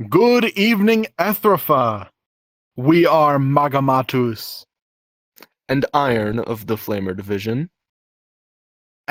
Good evening, Ethrafa. We are Magamatus, and Iron of the Flamer Division.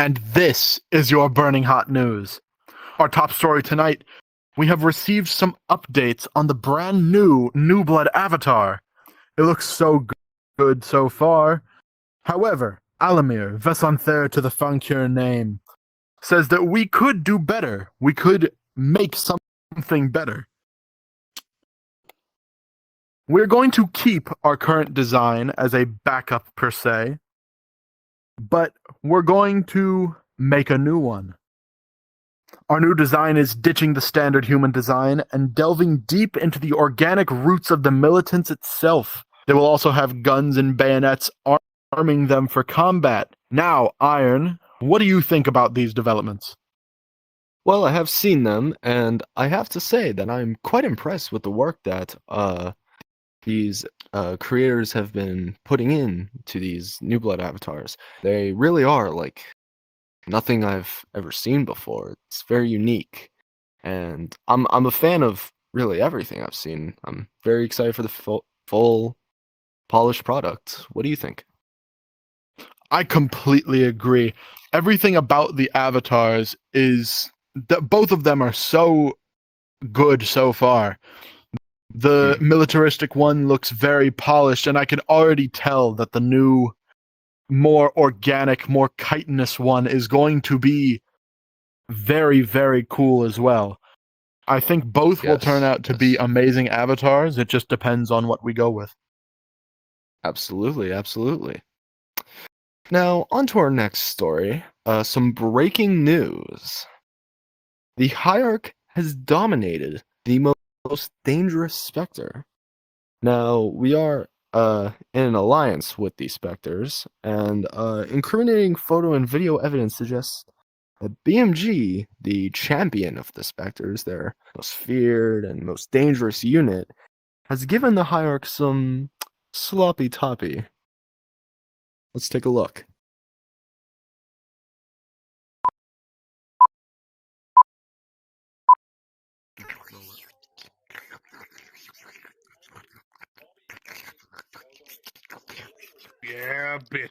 and this is your burning hot news. Our top story tonight, we have received some updates on the brand new New Blood avatar. It looks so good so far. However, Alamir, Vesanther to the Fankir name, says that we could do better. We could make something better. We're going to keep our current design as a backup per se, but we're going to make a new one. Our new design is ditching the standard human design and delving deep into the organic roots of the militants itself. They will also have guns and bayonets arming them for combat. Now, Iron, what do you think about these developments? Well, I have seen them, and I have to say that I'm quite impressed with the work that these creators have been putting in to these New Blood avatars. They really are like nothing I've ever seen before. It's very unique, and I'm a fan of really everything I've seen. I'm very excited for the full polished product. What do you think? I completely agree. Everything about the avatars is that both of them are so good so far. The militaristic one looks very polished, and I can already tell that the new, more organic, more chitinous one is going to be very, very cool as well. I think both will turn out to be amazing avatars. It just depends on what we go with. Absolutely, absolutely. Now, on to our next story. Some breaking news. The Hierarch has dominated the most dangerous Spectre. Now, we are in an alliance with these Spectres, and incriminating photo and video evidence suggests that BMG, the champion of the Spectres, their most feared and most dangerous unit, has given the Hierarch some sloppy toppy. Let's take a look. Yeah, bitch.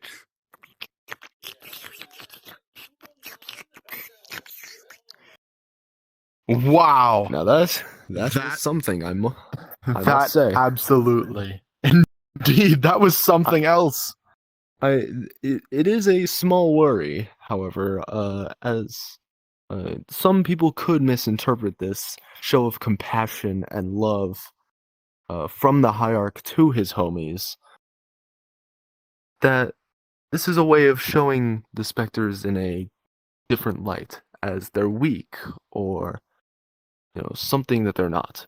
Wow. Now that's something I must say. Absolutely. Indeed, that was something else. It is a small worry, however, as some people could misinterpret this show of compassion and love from the Hierarch to his homies, that this is a way of showing the Spectres in a different light, as they're weak, or something that they're not.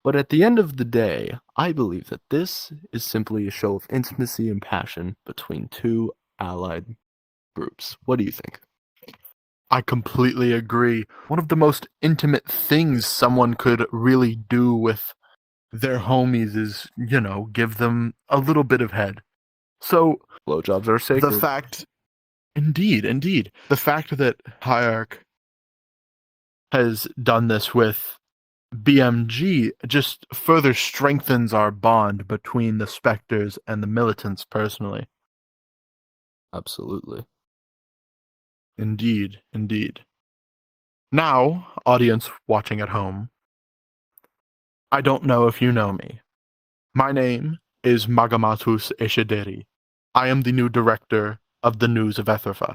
But at the end of the day, I believe that this is simply a show of intimacy and passion between two allied groups. What do you think? I completely agree. One of the most intimate things someone could really do with their homies is, give them a little bit of head. So, blowjobs are sacred. Indeed. The fact that Hierarch has done this with BMG just further strengthens our bond between the Spectres and the militants personally. Absolutely. Indeed. Now, audience watching at home, I don't know if you know me. My name is Magamatus Eshederi. I am the new director of the News of Ethrafa.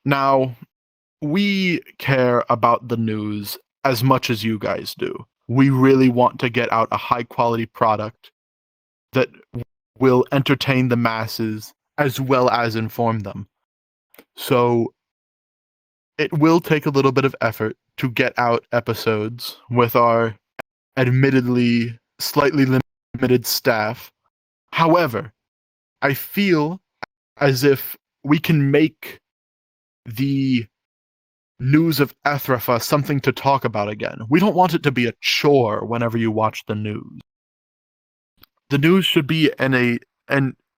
Now, we care about the news as much as you guys do. We really want to get out a high-quality product that will entertain the masses as well as inform them. So, it will take a little bit of effort to get out episodes with our admittedly slightly limited staff. However, I feel as if we can make the News of Ethrafa something to talk about again. We don't want it to be a chore whenever you watch the news. The news should be an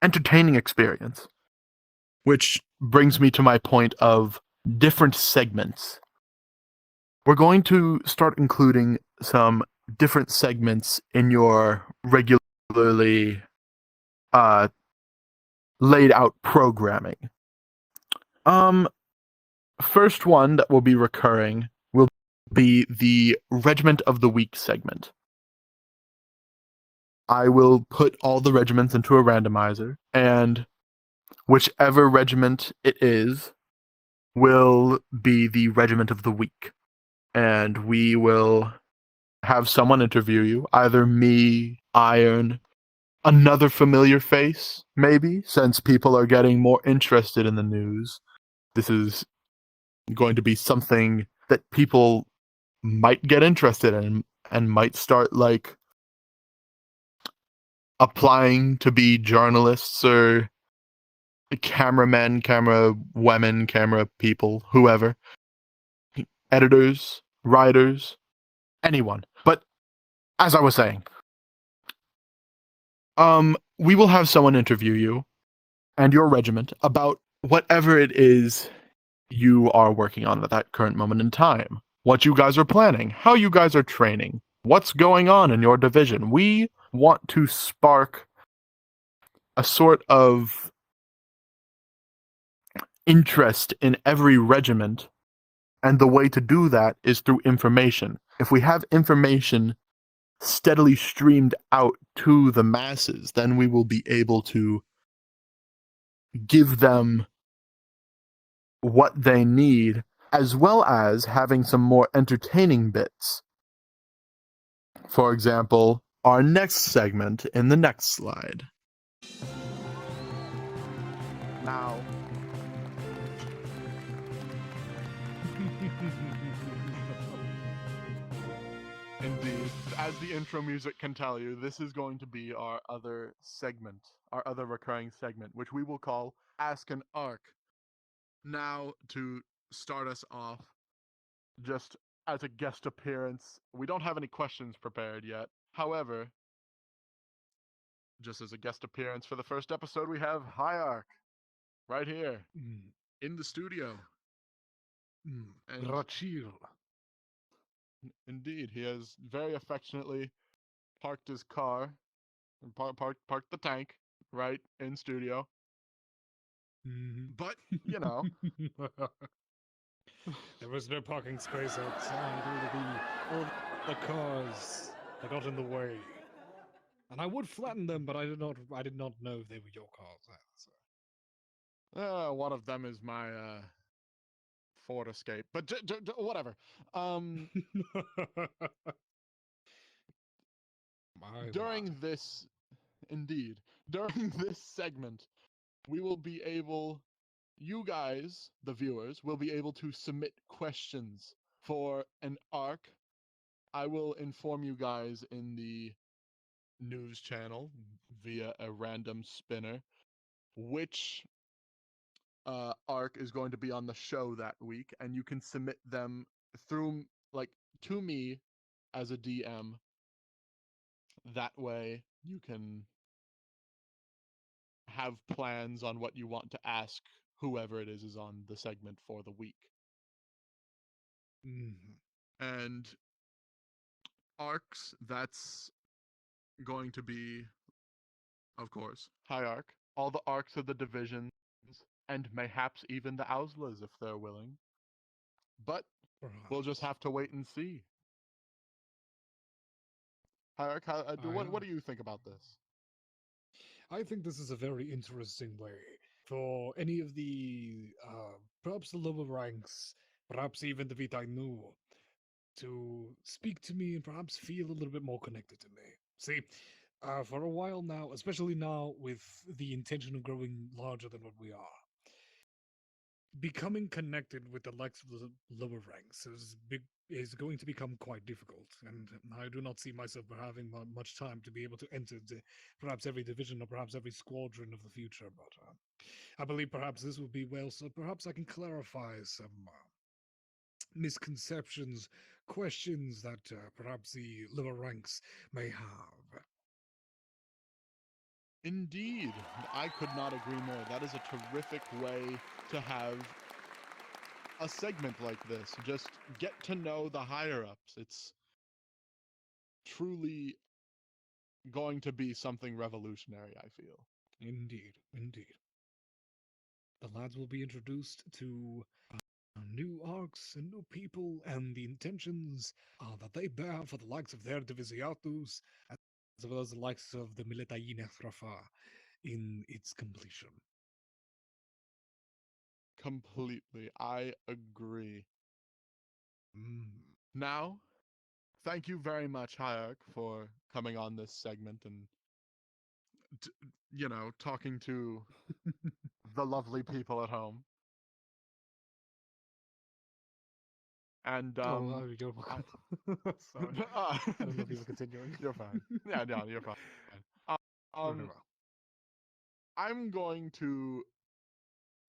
entertaining experience. Which brings me to my point of different segments. we're going to start including some different segments in your regularly laid out programming. First one that will be recurring will be the Regiment of the Week segment. I will put all the regiments into a randomizer, and whichever regiment it is will be the Regiment of the Week. And we will have someone interview you, either me, Iron, another familiar face, maybe, since people are getting more interested in the news. This is going to be something that people might get interested in and might start like applying to be journalists or cameramen, camera women, camera people, whoever, editors, writers, anyone. But as I was saying, we will have someone interview you and your regiment about whatever it is you are working on at that current moment in time. What you guys are planning, how you guys are training, what's going on in your division. We want to spark a sort of interest in every regiment, and the way to do that is through information. If we have information steadily streamed out to the masses, then we will be able to give them what they need, as well as having some more entertaining bits. For example, our next segment in the next slide. Now, indeed, as the intro music can tell you, this is going to be our other segment, our other recurring segment, which we will call Ask an Arc. Now, to start us off, just as a guest appearance, we don't have any questions prepared yet. However, just as a guest appearance for the first episode, we have Hierarch right here in the studio. And Rachil. indeed, he has very affectionately parked his car and parked the tank right in studio. But, you know, There was no parking space outside. All the cars that got in the way. And I would flatten them, but I did not know they were your cars. one of them is my Ford Escape, but whatever. During this, indeed, during this segment, we will be able, you guys, the viewers, will be able to submit questions for an arc. I will inform you guys in the news channel via a random spinner which arc is going to be on the show that week, and you can submit them through like to me as a DM. That way you can have plans on what you want to ask whoever it is on the segment for the week. And arcs, that's going to be, of course, High Arc, all the arcs of the divisions, and mayhaps even the Auslas if they're willing. But we'll just have to wait and see. High Arc, what do you think about this? I think this is a very interesting way for any of the, perhaps the lower ranks, perhaps even the Vitainu, to speak to me and perhaps feel a little bit more connected to me. See, for a while now, especially now with the intention of growing larger than what we are, becoming connected with the likes of the lower ranks is going to become quite difficult, and I do not see myself having much time to be able to enter perhaps every division or perhaps every squadron of the future. But I believe perhaps this would be well, so perhaps I can clarify some misconceptions, questions that perhaps the lower ranks may have. Indeed, I could not agree more. That is a terrific way to have a segment like this. Just get to know the higher ups. It's truly going to be something revolutionary, I feel. Indeed, indeed. The lads will be introduced to new arcs and new people and the intentions that they bear for the likes of their divisiatus, as well as the likes of the Militants of Ethrafa in its completion. Completely. I agree. Mm. Now, thank you very much, Hayek, for coming on this segment and, talking to the lovely people at home. And You're welcome. Sorry, I don't know if you were continuing. You're fine. Yeah, no, you're fine. Very well. I'm going to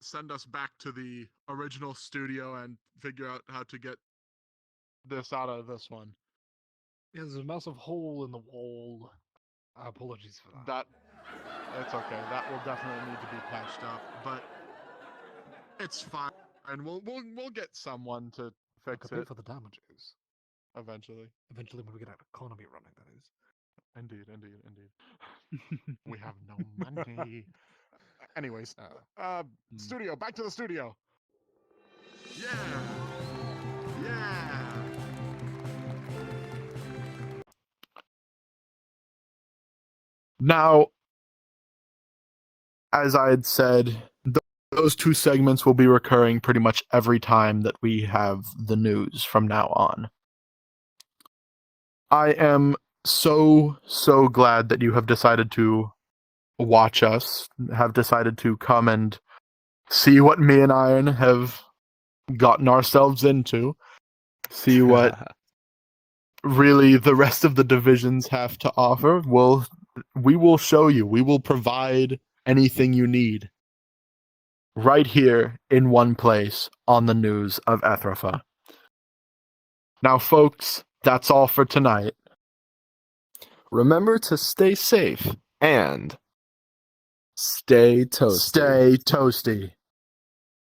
send us back to the original studio and figure out how to get this out of this one. Yeah, there's a massive hole in the wall. Apologies for that. It's okay. That will definitely need to be patched up, but it's fine. And we'll get someone to I fix could pay it for the damages. eventually. Eventually, when we get an economy running, that is. Indeed. We have no money. Anyways, studio, back to the studio. Yeah. Now, as I had said, those two segments will be recurring pretty much every time that we have the news from now on. I am so glad that you have decided to watch us, have decided to come and see what me and Iron have gotten ourselves into, see what really the rest of the divisions have to offer. We will show you. We will provide anything you need right here in one place on the news of Ethrafa. Now, folks, that's all for tonight. Remember to stay safe and stay toasty. Stay toasty.